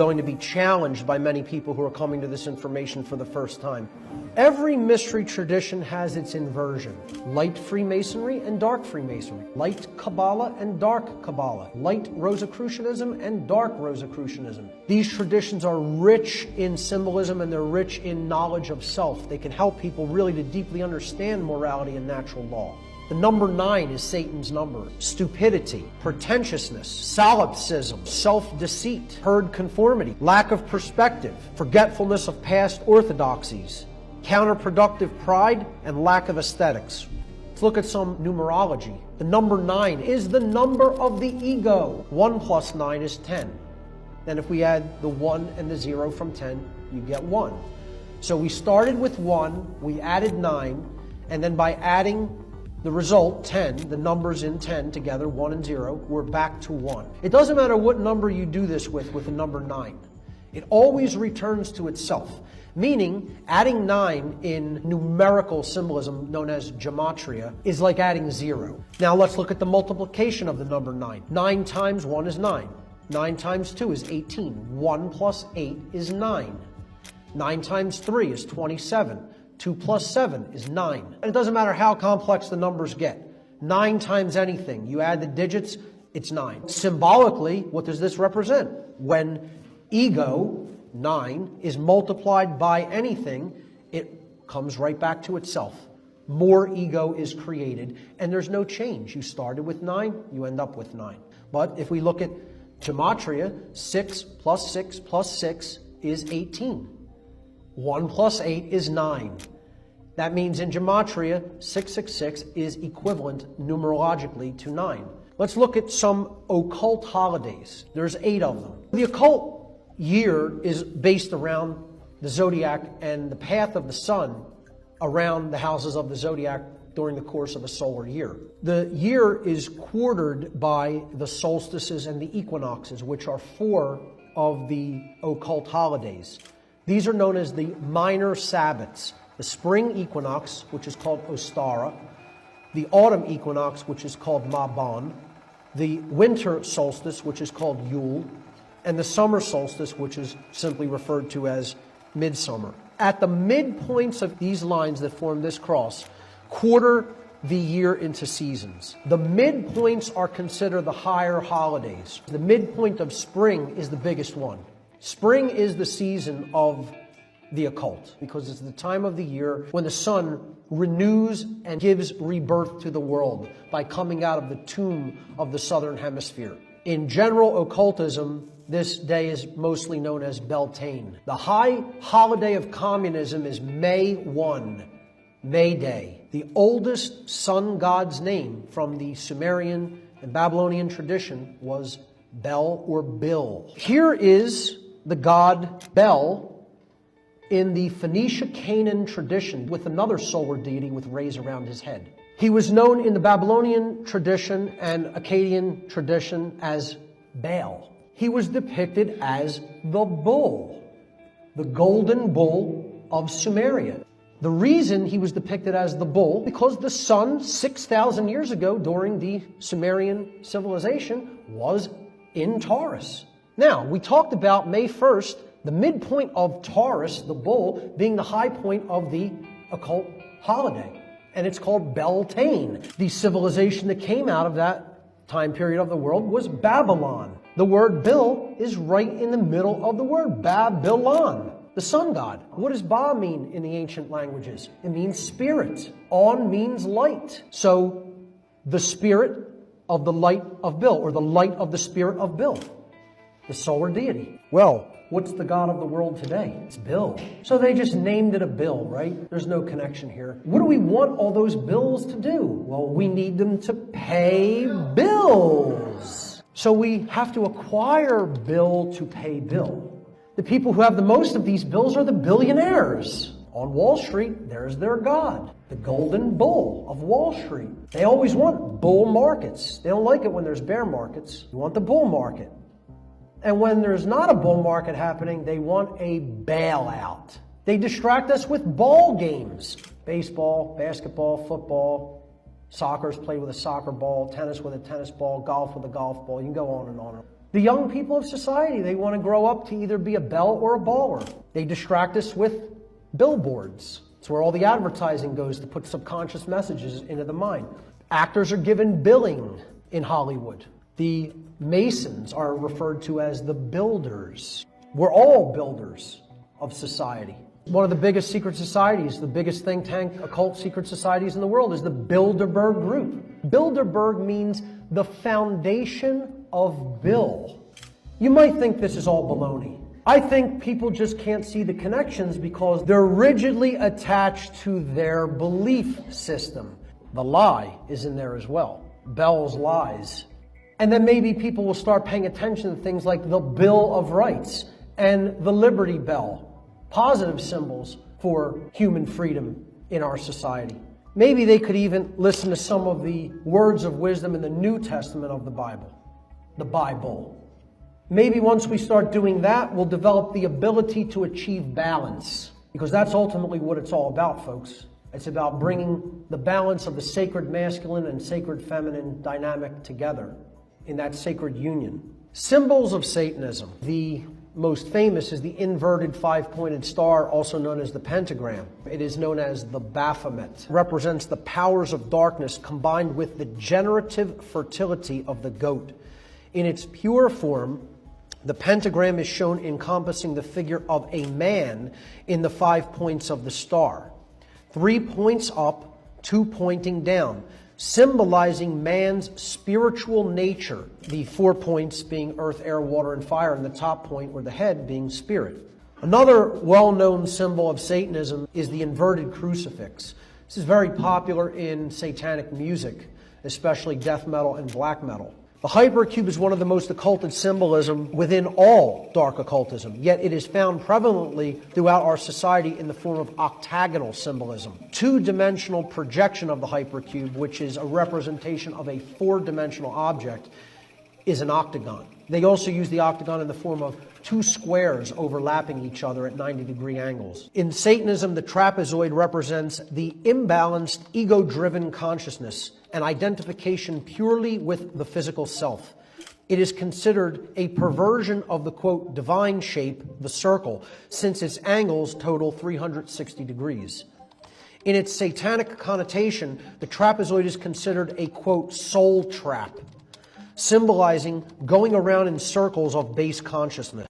Going to be challenged by many people who are coming to this information for the first time. Every mystery tradition has its inversion. Light Freemasonry and dark Freemasonry. Light Kabbalah and dark Kabbalah. Light Rosicrucianism and dark Rosicrucianism. These traditions are rich in symbolism and they're rich in knowledge of self. They can help people really to deeply understand morality and natural law. The number 9 is Satan's number. Stupidity, pretentiousness, solipsism, self-deceit, herd conformity, lack of perspective, forgetfulness of past orthodoxies, counterproductive pride, and lack of aesthetics. Let's look at some numerology. The number 9 is the number of the ego. 1 plus 9 is 10. Then if we add the 1 and the 0 from 10, you get 1. So we started with 1, we added 9, and then by adding the result, 10, the numbers in 10 together, 1 and 0, we're back to 1. It doesn't matter what number you do this with the number 9. It always returns to itself, meaning adding 9 in numerical symbolism known as gematria is like adding 0. Now let's look at the multiplication of the number 9. 9 times 1 is 9. 9 times 2 is 18. 1 plus 8 is 9. 9 times 3 is 27. 2 plus 7 is 9. And it doesn't matter how complex the numbers get. 9 times anything. You add the digits, it's 9. Symbolically, what does this represent? When ego, 9, is multiplied by anything, it comes right back to itself. More ego is created, and there's no change. You started with 9, you end up with 9. But if we look at gematria, 6 plus 6 plus 6 is 18. 1 plus 8 is 9. That means in gematria, 666 is equivalent numerologically to 9. Let's look at some occult holidays. There's 8 of them. The occult year is based around the zodiac and the path of the sun around the houses of the zodiac during the course of a solar year. The year is quartered by the solstices and the equinoxes, which are 4 of the occult holidays. These are known as the minor Sabbats. The spring equinox, which is called Ostara, the autumn equinox, which is called Mabon, the winter solstice, which is called Yule, and the summer solstice, which is simply referred to as midsummer. At the midpoints of these lines that form this cross, quarter the year into seasons. The midpoints are considered the higher holidays. The midpoint of spring is the biggest one. Spring is the season of the occult because it's the time of the year when the sun renews and gives rebirth to the world by coming out of the tomb of the southern hemisphere. In general occultism, this day is mostly known as Beltane. The high holiday of communism is May 1, May Day. The oldest sun god's name from the Sumerian and Babylonian tradition was Bel or Bil. Here is the god Bel in the Phoenicia-Canaan tradition with another solar deity with rays around his head. He was known in the Babylonian tradition and Akkadian tradition as Baal. He was depicted as the bull, the golden bull of Sumeria. The reason he was depicted as the bull, because the sun 6,000 years ago during the Sumerian civilization was in Taurus. Now, we talked about May 1st, the midpoint of Taurus, the bull, being the high point of the occult holiday. And it's called Beltane. The civilization that came out of that time period of the world was Babylon. The word Bil is right in the middle of the word, Babylon, the sun god. What does Ba mean in the ancient languages? It means spirit. On means light. So, the spirit of the light of Bil, or the light of the spirit of Bil, the solar deity. Well, what's the god of the world today? It's Bil. So they just named it a bill, right? There's no connection here. What do we want all those bills to do? Well, we need them to pay bills. So we have to acquire bill to pay bill. The people who have the most of these bills are the billionaires. On Wall Street, there's their god, the golden bull of Wall Street. They always want bull markets. They don't like it when there's bear markets. You want the bull market. And when there's not a bull market happening, they want a bailout. They distract us with ball games. Baseball, basketball, football, soccer's played with a soccer ball, tennis with a tennis ball, golf with a golf ball. You can go on and on. The young people of society, they want to grow up to either be a belle or a baller. They distract us with billboards. It's where all the advertising goes to put subconscious messages into the mind. Actors are given billing in Hollywood. The Masons are referred to as the builders. We're all builders of society. One of the biggest secret societies, the biggest think tank occult secret societies in the world is the Bilderberg Group. Bilderberg means the foundation of Bill. You might think this is all baloney. I think people just can't see the connections because they're rigidly attached to their belief system. The lie is in there as well. Bell's lies. And then maybe people will start paying attention to things like the Bill of Rights and the Liberty Bell, positive symbols for human freedom in our society. Maybe they could even listen to some of the words of wisdom in the New Testament of the Bible. The Bible. Maybe once we start doing that, we'll develop the ability to achieve balance. Because that's ultimately what it's all about, folks. It's about bringing the balance of the sacred masculine and sacred feminine dynamic together in that sacred union. Symbols of Satanism. The most famous is the inverted five-pointed star, also known as the pentagram. It is known as the Baphomet. It represents the powers of darkness combined with the generative fertility of the goat. In its pure form, the pentagram is shown encompassing the figure of a man in the 5 points of the star. 3 points up, 2 pointing down, symbolizing man's spiritual nature, the 4 points being earth, air, water, and fire, and the top point, or the head, being spirit. Another well-known symbol of Satanism is the inverted crucifix. This is very popular in satanic music, especially death metal and black metal. The hypercube is one of the most occulted symbolism within all dark occultism, yet it is found prevalently throughout our society in the form of octagonal symbolism. Two-dimensional projection of the hypercube, which is a representation of a four-dimensional object, is an octagon. They also use the octagon in the form of two squares overlapping each other at 90-degree angles. In Satanism, the trapezoid represents the imbalanced, ego-driven consciousness, an identification purely with the physical self. It is considered a perversion of the, quote, divine shape, the circle, since its angles total 360 degrees. In its satanic connotation, the trapezoid is considered a, quote, soul trap, symbolizing going around in circles of base consciousness.